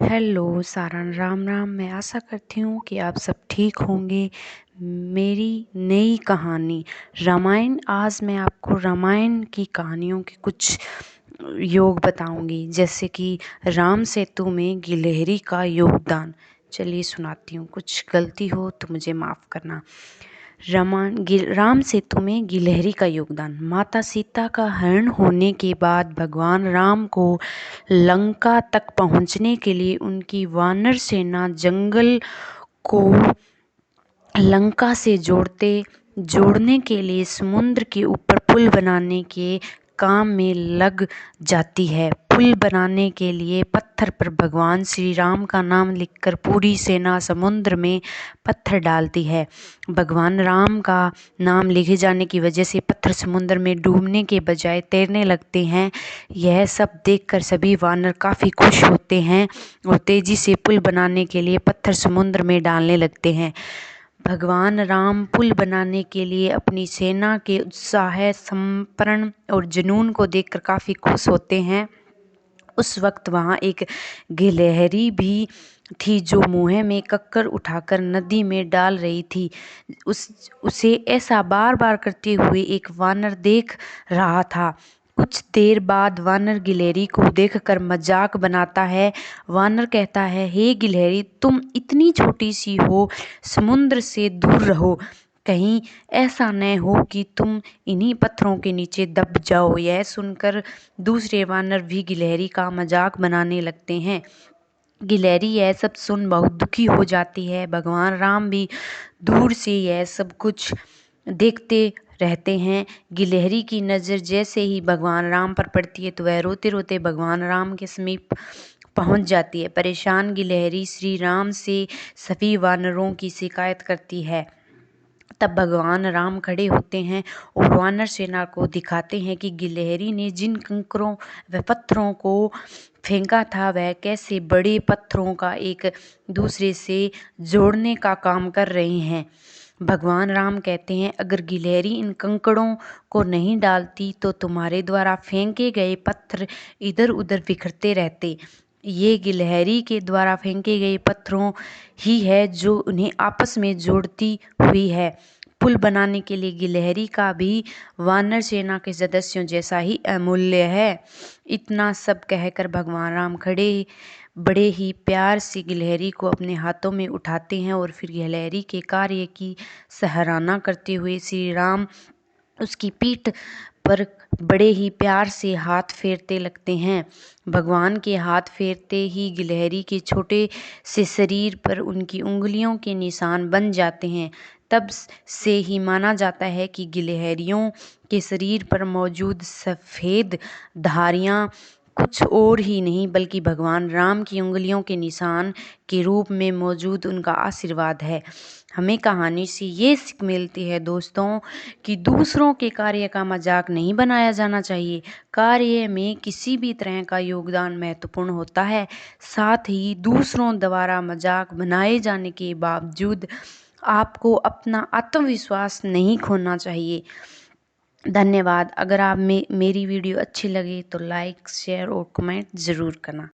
Hello Saran, Ram Ram. मैं आशा करती हूँ कि आप सब ठीक होंगे। मेरी नई कहानी रामायण। आज मैं आपको रामायण की कहानियों के कुछ योग बताऊंगी, जैसे कि राम सेतु में गिलहरी का योगदान। चलिए सुनाती हूँ, कुछ गलती हो तो मुझे माफ़ करना। राम सेतु में गिलहरी का योगदान। माता सीता का हरण होने के बाद भगवान राम को लंका तक पहुंचने के लिए उनकी वानर सेना जंगल को लंका से जोड़ने के लिए समुद्र के ऊपर पुल बनाने के काम में लग जाती है। पुल बनाने के लिए पत्थर पर भगवान श्री राम का नाम लिखकर पूरी सेना समुद्र में पत्थर डालती है। भगवान राम का नाम लिखे जाने की वजह से पत्थर समुद्र में डूबने के बजाय तैरने लगते हैं। यह सब देखकर सभी वानर काफ़ी खुश होते हैं और तेजी से पुल बनाने के लिए पत्थर समुद्र में डालने लगते हैं। भगवान राम पुल बनाने के लिए अपनी सेना के उत्साह, समर्पण और जुनून को देखकर काफ़ी खुश होते हैं। उस वक्त वहाँ एक गिलहरी भी थी जो मुँह में कक्कर उठाकर नदी में डाल रही थी। उसे ऐसा बार बार करते हुए एक वानर देख रहा था। कुछ देर बाद वानर गिलहरी को देखकर मजाक बनाता है। वानर कहता है, हे गिलहरी, तुम इतनी छोटी सी हो, समुद्र से दूर रहो। कहीं ऐसा न हो कि तुम इन्हीं पत्थरों के नीचे दब जाओ। यह सुनकर दूसरे वानर भी गिलहरी का मजाक बनाने लगते हैं। गिलहरी यह सब सुन बहुत दुखी हो जाती है। भगवान राम भी दूर से यह सब कुछ देखते रहते हैं। गिलहरी की नज़र जैसे ही भगवान राम पर पड़ती है तो वह रोते रोते भगवान राम के समीप पहुंच जाती है। परेशान गिलहरी श्री राम से सभी वानरों की शिकायत करती है। तब भगवान राम खड़े होते हैं और वानर सेना को दिखाते हैं कि गिलहरी ने जिन कंकरों व पत्थरों को फेंका था वह कैसे बड़े पत्थरों का एक दूसरे से जोड़ने का काम कर रहे हैं। भगवान राम कहते हैं, अगर गिलहरी इन कंकड़ों को नहीं डालती तो तुम्हारे द्वारा फेंके गए पत्थर इधर उधर बिखरते रहते। ये गिलहरी के द्वारा फेंके गए पत्थरों ही है जो उन्हें आपस में जोड़ती हुई है। पुल बनाने के लिए गिलहरी का भी वानर सेना के सदस्यों जैसा ही अमूल्य है। इतना सब कहकर भगवान राम बड़े ही प्यार से गिलहरी को अपने हाथों में उठाते हैं और फिर गिलहरी के कार्य की सराहना करते हुए श्री राम उसकी पीठ पर बड़े ही प्यार से हाथ फेरते लगते हैं। भगवान के हाथ फेरते ही गिलहरी के छोटे से शरीर पर उनकी उंगलियों के निशान बन जाते हैं। तब से ही माना जाता है कि गिलहरियों के शरीर पर मौजूद सफ़ेद धारियाँ कुछ और ही नहीं बल्कि भगवान राम की उंगलियों के निशान के रूप में मौजूद उनका आशीर्वाद है। हमें कहानी से ये सीख मिलती है दोस्तों कि दूसरों के कार्य का मजाक नहीं बनाया जाना चाहिए। कार्य में किसी भी तरह का योगदान महत्वपूर्ण होता है। साथ ही दूसरों द्वारा मजाक बनाए जाने के बावजूद आपको अपना आत्मविश्वास नहीं खोना चाहिए। धन्यवाद। अगर आप मेरी वीडियो अच्छी लगे तो लाइक, शेयर और कमेंट ज़रूर करना।